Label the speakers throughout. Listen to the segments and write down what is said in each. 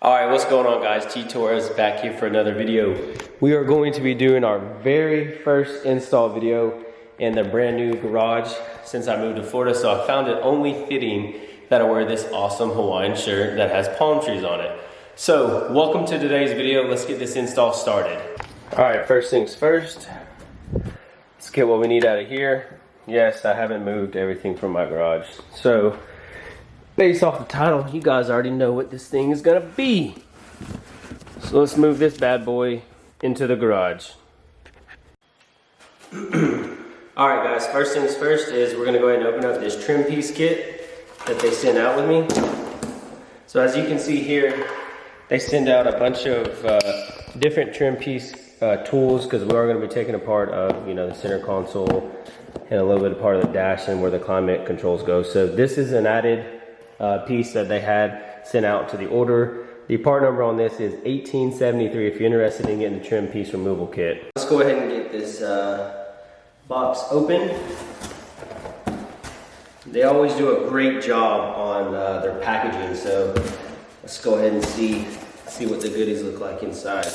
Speaker 1: Alright, what's going on guys? T Torres back here for another video. We are going to be doing our very first install video in the brand new garage since I moved to Florida, so I found it only fitting that I wear this awesome Hawaiian shirt that has palm trees on it. So, welcome to today's video. Let's get this install started. Alright, first things first. Let's get what we need out of here. Yes, I haven't moved everything from my garage. So, based off the title, you guys already know what this thing is gonna be. So let's move this bad boy into the garage. Alright guys, first things first is we're gonna go ahead and open up this trim piece kit that they sent out with me. So as you can see here, they send out a bunch of different trim piece tools, because we are going to be taking apart the center console and a little bit of part of the dash and where the climate controls go. So this is an added piece that they had sent out to the order. The part number on this is 1873 if you're interested in getting the trim piece removal kit. Let's go ahead and get this box open. They always do a great job on their packaging, so let's go ahead and see what the goodies look like inside.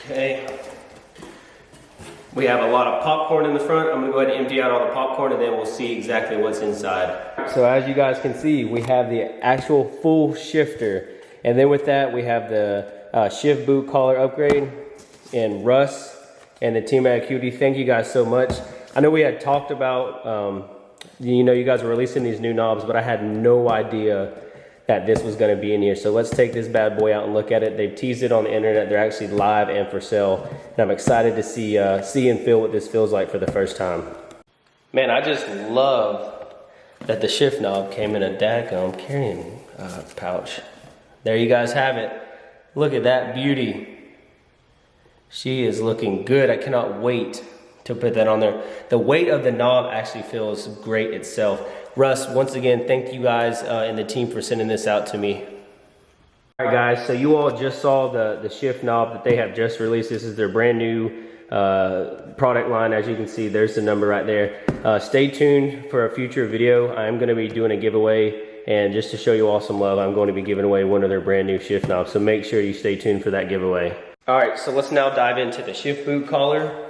Speaker 1: Okay, we have a lot of popcorn in the front. I'm gonna go ahead and empty out all the popcorn and then we'll see exactly what's inside. So as you guys can see, we have the actual full shifter. And then with that, we have the shift boot collar upgrade and Russ and the Civic Acuity. Thank you guys so much. I know we had talked about, you guys were releasing these new knobs, but I had no idea that this was going to be in here. So let's take this bad boy out and look at it. They've teased it on the internet. They're actually live and for sale. And I'm excited to see and feel what this feels like for the first time. Man, I just love that the shift knob came in a daggum carrying pouch. There you guys have it. Look at that beauty. She is looking good. I cannot wait to put that on there. The weight of the knob actually feels great itself. Russ, once again, thank you guys and the team for sending this out to me. All right, guys, so you all just saw the shift knob that they have just released. This is their brand new product line. As you can see, there's the number right there. Stay tuned for a future video. I'm going to be doing a giveaway, and just to show you all some love, I'm going to be giving away one of their brand new shift knobs. So make sure you stay tuned for that giveaway. All right, so let's now dive into the shift boot collar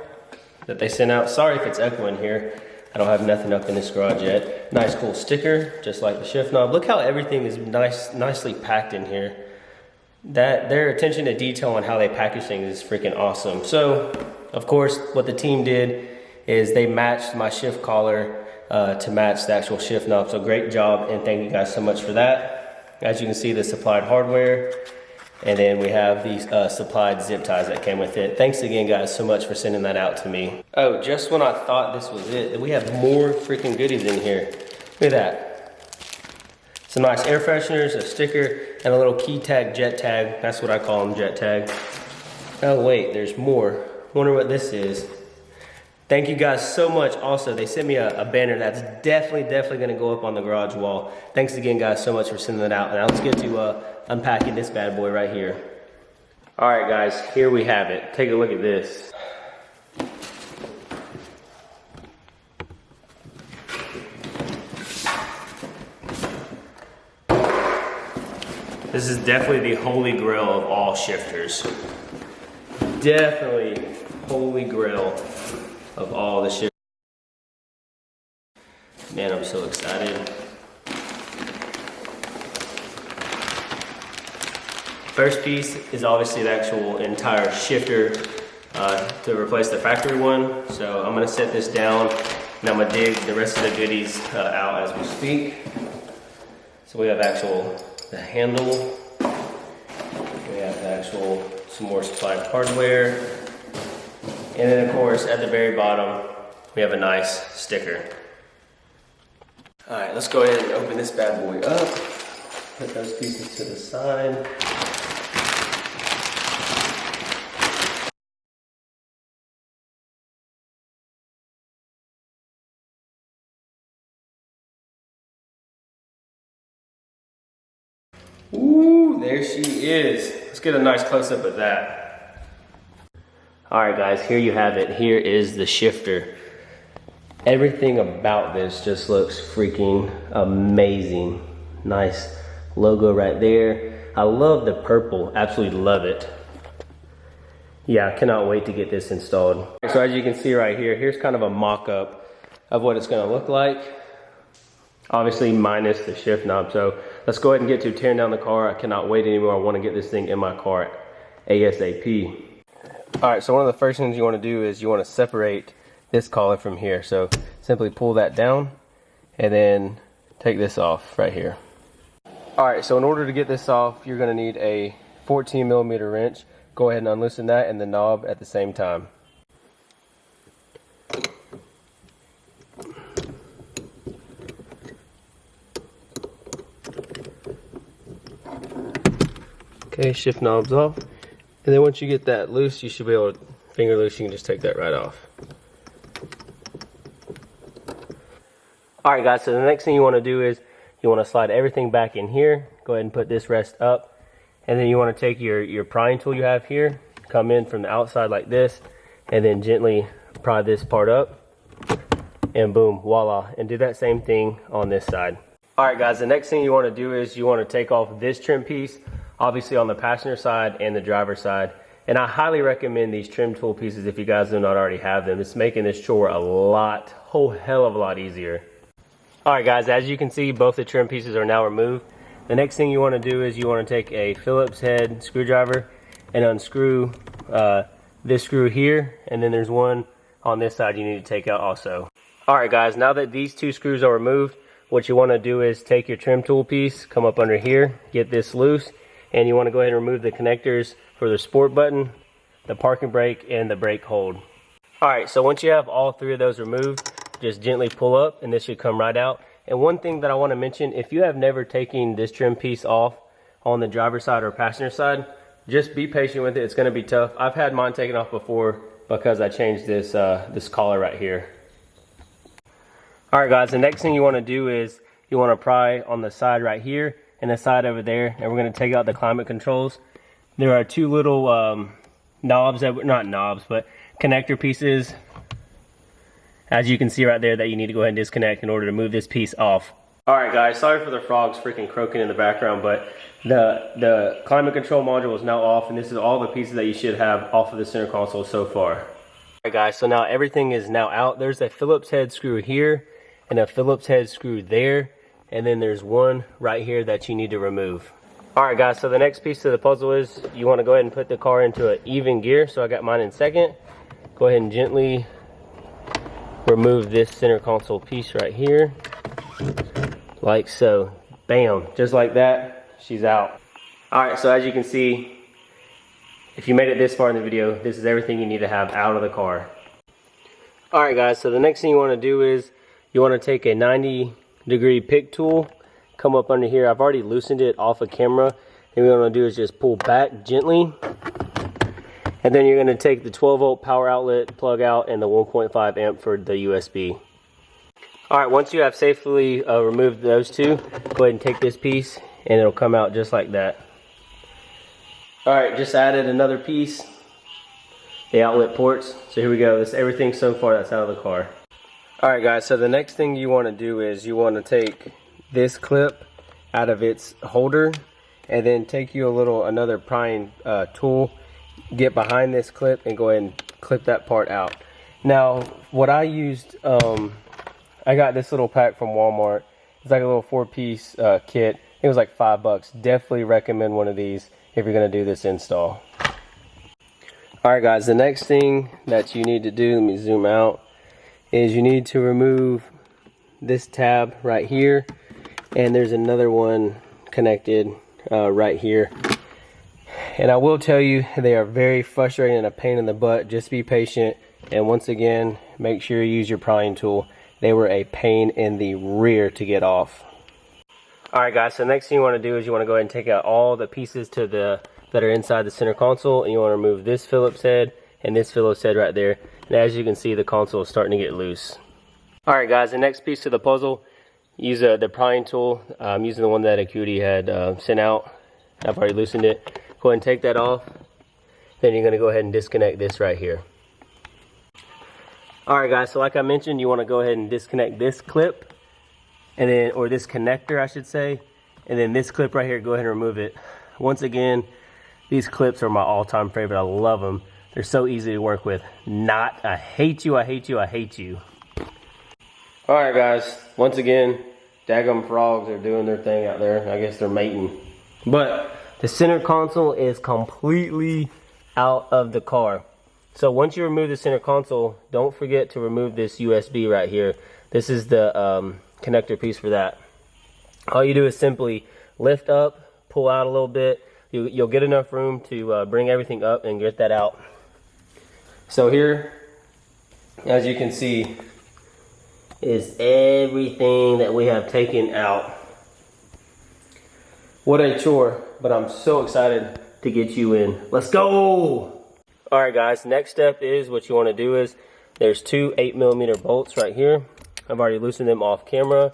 Speaker 1: that they sent out. Sorry if it's echoing here. I don't have nothing up in this garage yet. Nice cool sticker, just like the shift knob. Look how everything is nicely packed in here. Their attention to detail on how they package things is freaking awesome. So, of course, what the team did is they matched my shift collar to match the actual shift knob. So great job, and thank you guys so much for that. As you can see, the supplied hardware. And then we have these supplied zip ties that came with it. Thanks again, guys, so much for sending that out to me. Oh, just when I thought this was it, we have more freaking goodies in here. Look at that. Some nice air fresheners, a sticker, and a little key tag, jet tag. That's what I call them, jet tag. Oh, wait, there's more. Wonder what this is. Thank you guys so much. Also, they sent me a banner that's definitely gonna go up on the garage wall. Thanks again, guys, so much for sending that out. Now let's get to unpacking this bad boy right here. All right, guys, here we have it. Take a look at this. This is definitely the holy grail of all shifters. Definitely holy grail of all the shifters. Man, I'm so excited. First piece is obviously the actual entire shifter to replace the factory one. So I'm gonna set this down and I'm gonna dig the rest of the goodies out as we speak. So we have the handle. We have some more supplied hardware. And then of course, at the very bottom, we have a nice sticker. All right, let's go ahead and open this bad boy up. Put those pieces to the side. Ooh, there she is. Let's get a nice close up of that. All right, guys, here you have it. Here is the shifter. Everything about this just looks freaking amazing. Nice logo right there. I love the purple, absolutely love it. Yeah, I cannot wait to get this installed. So as you can see right here, here's kind of a mock-up of what it's gonna look like. Obviously minus the shift knob. So let's go ahead and get to tearing down the car. I cannot wait anymore. I wanna get this thing in my car ASAP. All right, so one of the first things you wanna do is you wanna separate this collar from here. So simply pull that down and then take this off right here. All right, so in order to get this off, you're gonna need a 14mm wrench. Go ahead and unloosen that and the knob at the same time. Okay, shift knob's off. And then once you get that loose, you should be able to, finger loose, you can just take that right off. All right guys, so the next thing you wanna do is you wanna slide everything back in here. Go ahead and put this rest up. And then you wanna take your prying tool you have here, come in from the outside like this, and then gently pry this part up. And boom, voila. And do that same thing on this side. All right guys, the next thing you wanna do is you wanna take off this trim piece, obviously on the passenger side and the driver's side. And I highly recommend these trim tool pieces if you guys do not already have them. It's making this chore a whole hell of a lot easier. All right guys, as you can see, both the trim pieces are now removed. The next thing you want to do is you want to take a Phillips head screwdriver and unscrew this screw here, and then there's one on this side you need to take out also. All right guys, now that these two screws are removed, what you want to do is take your trim tool piece, come up under here, get this loose, and you want to go ahead and remove the connectors for the sport button, the parking brake, and the brake hold. All right, so once you have all three of those removed, just gently pull up and this should come right out. And one thing that I want to mention, if you have never taken this trim piece off on the driver's side or passenger side, just be patient with it. It's going to be tough. I've had mine taken off before because I changed this this collar right here. All right guys, the next thing you want to do is you want to pry on the side right here and the side over there, and we're going to take out the climate controls. There are two little knobs, not knobs, but connector pieces, as you can see right there, that you need to go ahead and disconnect in order to move this piece off. All right guys, sorry for the frogs freaking croaking in the background, but the climate control module is now off, and this is all the pieces that you should have off of the center console so far. All right guys, so now everything is now out. There's a Phillips head screw here and a Phillips head screw there, and then there's one right here that you need to remove. All right guys, so the next piece of the puzzle is you want to go ahead and put the car into an even gear. So I got mine in second. Go ahead and gently remove this center console piece right here, like so. Bam, just like that, she's out. All right, so as you can see, if you made it this far in the video, this is everything you need to have out of the car. All right guys, so the next thing you want to do is you want to take a 90-degree pick tool, come up under here. I've already loosened it off of camera, and what you want to do is just pull back gently. And then you're going to take the 12-volt power outlet, plug out, and the 1.5 amp for the USB. All right, once you have safely removed those two, go ahead and take this piece, and it'll come out just like that. All right, just added another piece, the outlet ports. So here we go. That's everything so far that's out of the car. All right, guys, so the next thing you want to do is you want to take this clip out of its holder, and then take you another prying tool, get behind this clip and go ahead and clip that part out. Now what I used, I got this little pack from Walmart. It's like a little 4-piece kit. It was like $5. Definitely recommend one of these if you're going to do this install. Alright guys, the next thing that you need to do, let me zoom out, is you need to remove this tab right here, and there's another one connected right here. And I will tell you, they are very frustrating and a pain in the butt. Just be patient, and once again, make sure you use your prying tool. They were a pain in the rear to get off. Alright guys, so the next thing you want to do is you want to go ahead and take out all the pieces that are inside the center console, and you want to remove this Phillips head and this Phillips head right there. And as you can see, the console is starting to get loose. Alright guys, the next piece of the puzzle, use the prying tool. I'm using the one that Acuity had sent out. I've already loosened it. Go ahead and take that off. Then you're going to go ahead and disconnect this right here. All right, guys, so like I mentioned, you want to go ahead and disconnect this clip, and then, or this connector, I should say, and then this clip right here, go ahead and remove it. Once again, these clips are my all-time favorite. I love them. They're so easy to work with. I hate you, I hate you, I hate you. All right, guys, once again, daggum frogs are doing their thing out there. I guess they're mating. But the center console is completely out of the car. So once you remove the center console, don't forget to remove this USB right here. This is the connector piece for that. All you do is simply lift up, pull out a little bit. You'll get enough room to bring everything up and get that out. So here, as you can see, is everything that we have taken out. What a chore, but I'm so excited to get you in. Let's go! All right, guys, next step is what you want to do is there's two 8mm bolts right here. I've already loosened them off camera.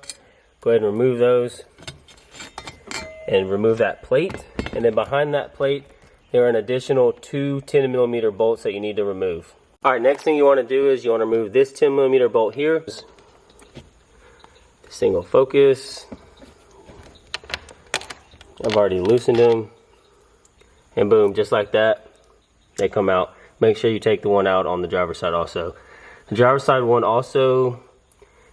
Speaker 1: Go ahead and remove those and remove that plate. And then behind that plate, there are an additional two 10mm bolts that you need to remove. All right, next thing you want to do is you want to remove this 10mm bolt here. This thing will focus. I've already loosened them. And boom, just like that, they come out. Make sure you take the one out on the driver's side also. The driver's side one also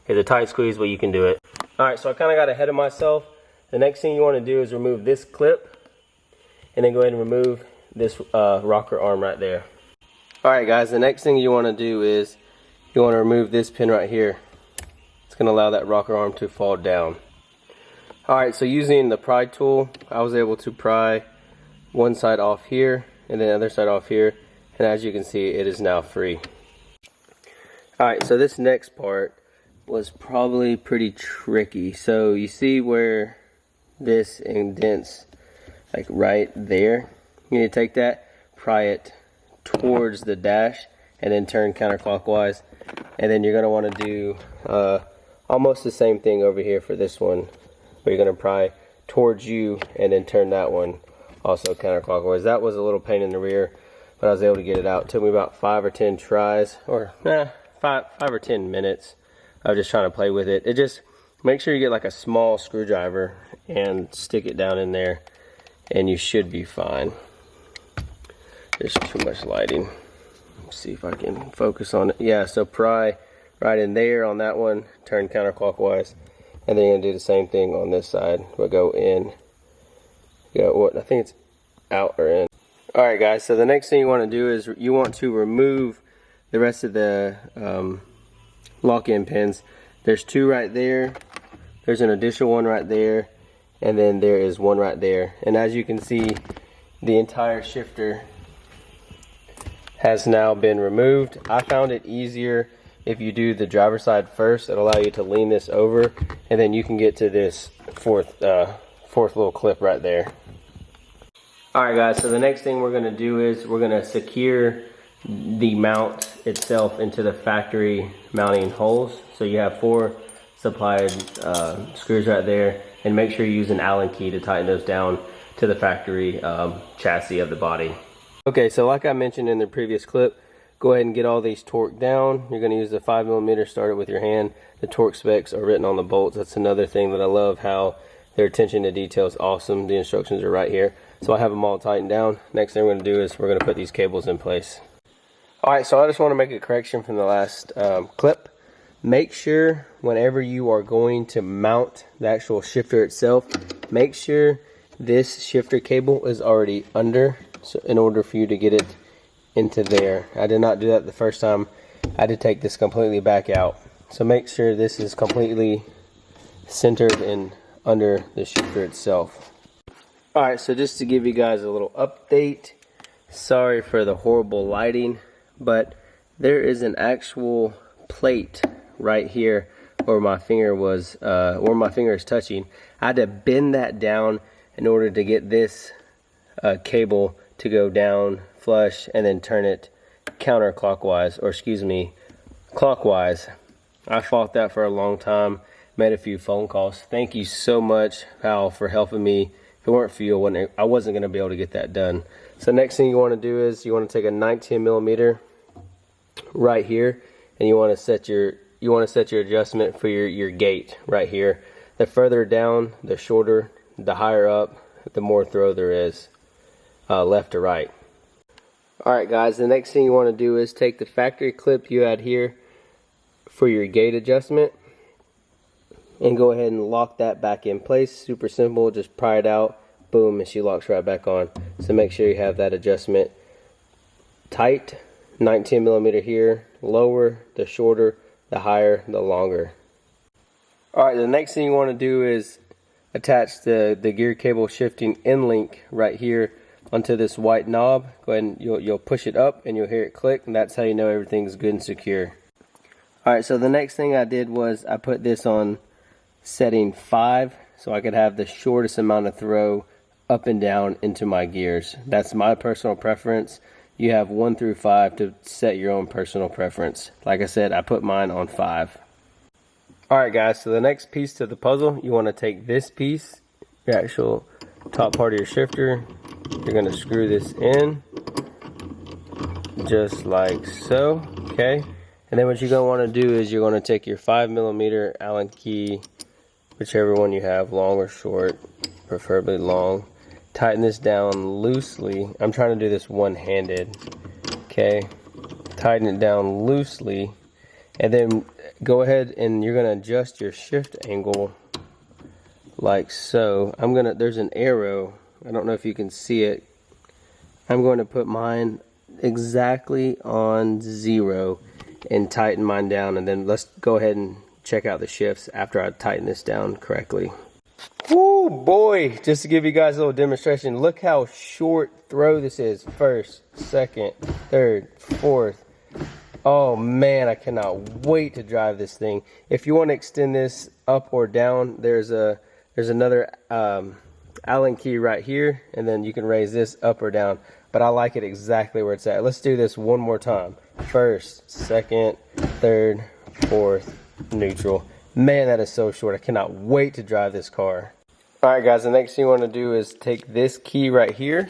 Speaker 1: is a tight squeeze, but you can do it. All right, so I kind of got ahead of myself. The next thing you want to do is remove this clip and then go ahead and remove this rocker arm right there. All right, guys, the next thing you want to do is you want to remove this pin right here. It's going to allow that rocker arm to fall down. All right, so using the pry tool, I was able to pry one side off here and then the other side off here, and as you can see, it is now free. Alright, so this next part was probably pretty tricky. So you see where this indents, like right there? You need to take that, pry it towards the dash, and then turn counterclockwise. And then you're going to want to do almost the same thing over here for this one, where you're going to pry towards you and then turn that one also counterclockwise. That was a little pain in the rear, but I was able to get it out. It took me about 5 or 10 tries, or 5 or 10 minutes of just trying to play with it. It just, make sure you get like a small screwdriver and stick it down in there, and you should be fine. There's too much lighting. Let's see if I can focus on it. Yeah, so pry right in there on that one, turn counterclockwise, and then you're gonna do the same thing on this side. We'll go in. I think it's out or in. Alright, guys, so the next thing you want to do is you want to remove the rest of the lock-in pins. There's two right there, there's an additional one right there, and then there is one right there. And as you can see, the entire shifter has now been removed. I found it easier if you do the driver's side first. It'll allow you to lean this over, and then you can get to this fourth little clip right there. Alright, guys, so the next thing we're going to do is we're going to secure the mount itself into the factory mounting holes. So you have 4 supplied screws right there, and make sure you use an Allen key to tighten those down to the factory chassis of the body. Okay, so like I mentioned in the previous clip, go ahead and get all these torqued down. You're going to use the 5mm, start it with your hand. The torque specs are written on the bolts. That's another thing that I love, how their attention to detail is awesome. The instructions are right here. So I have them all tightened down. Next thing we're going to do is we're going to put these cables in place. Alright, so I just want to make a correction from the last clip. Make sure whenever you are going to mount the actual shifter itself, make sure this shifter cable is already under, so in order for you to get it into there. I did not do that the first time. I had to take this completely back out. So make sure this is completely centered in under the shifter itself. Alright, so just to give you guys a little update, sorry for the horrible lighting, but there is an actual plate right here where my finger was, where my finger is touching. I had to bend that down in order to get this cable to go down flush and then turn it counterclockwise, or excuse me, clockwise. I fought that for a long time, made a few phone calls. Thank you so much, Hal, for helping me. If it weren't for you, I wasn't going to be able to get that done. So next thing you want to do is you want to take a 19mm right here, and you want to set your adjustment for your gate right here. The further down, the shorter, the higher up, the more throw there is, left to right. Alright guys, the next thing you want to do is take the factory clip you had here for your gate adjustment and go ahead and lock that back in place. Super simple, just pry it out, boom, and she locks right back on. So make sure you have that adjustment tight, 19mm here, lower, the shorter, the higher, the longer. Alright, the next thing you want to do is attach the gear cable shifting end link right here onto this white knob. Go ahead and you'll push it up and you'll hear it click, and that's how you know everything's good and secure. Alright, so the next thing I did was I put this on setting 5 so I could have the shortest amount of throw up and down into my gears. That's my personal preference. You have 1 through 5 to set your own personal preference. Like I said, I put mine on 5. Alright guys, so the next piece to the puzzle, you want to take this piece, your actual top part of your shifter, you're going to screw this in just like so, okay? And then what you're going to want to do is you're going to take your 5mm Allen key, whichever one you have, long or short, preferably long. Tighten this down loosely. I'm trying to do this one-handed, okay? Tighten it down loosely, and then go ahead and you're going to adjust your shift angle like so. There's an arrow, I don't know if you can see it. I'm going to put mine exactly on 0 and tighten mine down, and then let's go ahead and check out the shifts after I tighten this down correctly. Woo boy, just to give you guys a little demonstration, look how short throw this is. First, second, third, fourth. Oh man, I cannot wait to drive this thing. If you want to extend this up or down, there's another Allen key right here, and then you can raise this up or down, but I like it exactly where it's at. Let's do this one more time. First, second, third, fourth, neutral. Man, that is so short. I cannot wait to drive this car. Alright guys, the next thing you want to do is take this key right here,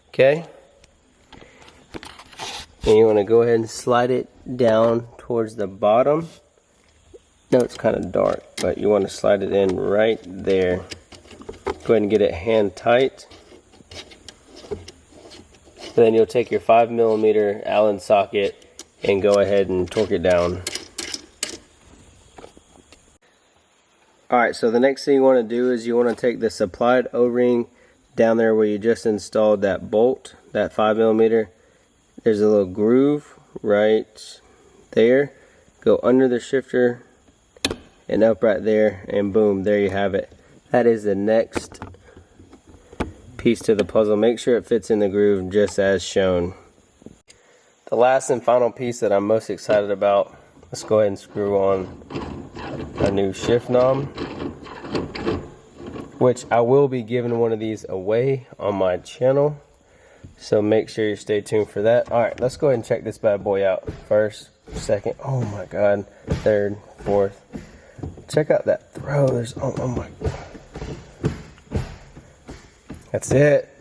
Speaker 1: okay? And you want to go ahead and slide it down towards the bottom. No, it's kind of dark, but you want to slide it in right there. Go ahead and get it hand tight. And then you'll take your 5mm Allen socket and go ahead and torque it down. Alright, so the next thing you want to do is you want to take the supplied O-ring down there where you just installed that bolt, that 5mm. There's a little groove right there. Go under the shifter and up right there, and boom, there you have it. That is the next piece to the puzzle. Make sure it fits in the groove just as shown. The last and final piece that I'm most excited about, let's go ahead and screw on a new shift knob, which I will be giving one of these away on my channel, so make sure you stay tuned for that. Alright, let's go ahead and check this bad boy out. First, second, oh my god, third, fourth. Check out that throw. There's oh my, that's it.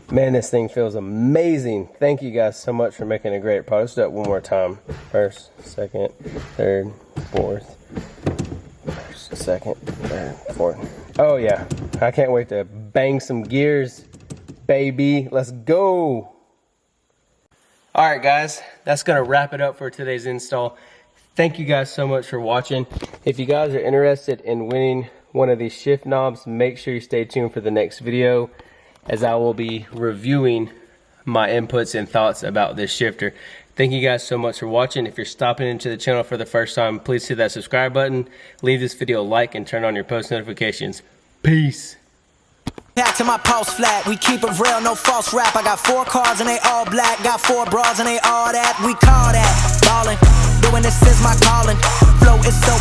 Speaker 1: Man, this thing feels amazing. Thank you guys so much for making a great product. Let's do it one more time. First, second, third, fourth. First, second, third, fourth. Oh yeah, I can't wait to bang some gears, baby. Let's go. Alright guys, that's going to wrap it up for today's install. Thank you guys so much for watching. If you guys are interested in winning one of these shift knobs, make sure you stay tuned for the next video, as I will be reviewing my inputs and thoughts about this shifter. Thank you guys so much for watching. If you're stopping into the channel for the first time, please hit that subscribe button, leave this video a like, and turn on your post notifications. Peace.
Speaker 2: Back to my pulse flat, we keep it real, no false rap. I got 4 cars and they all black, got 4 bras and they all that. We call that ballin', doing this is my calling. Flow is so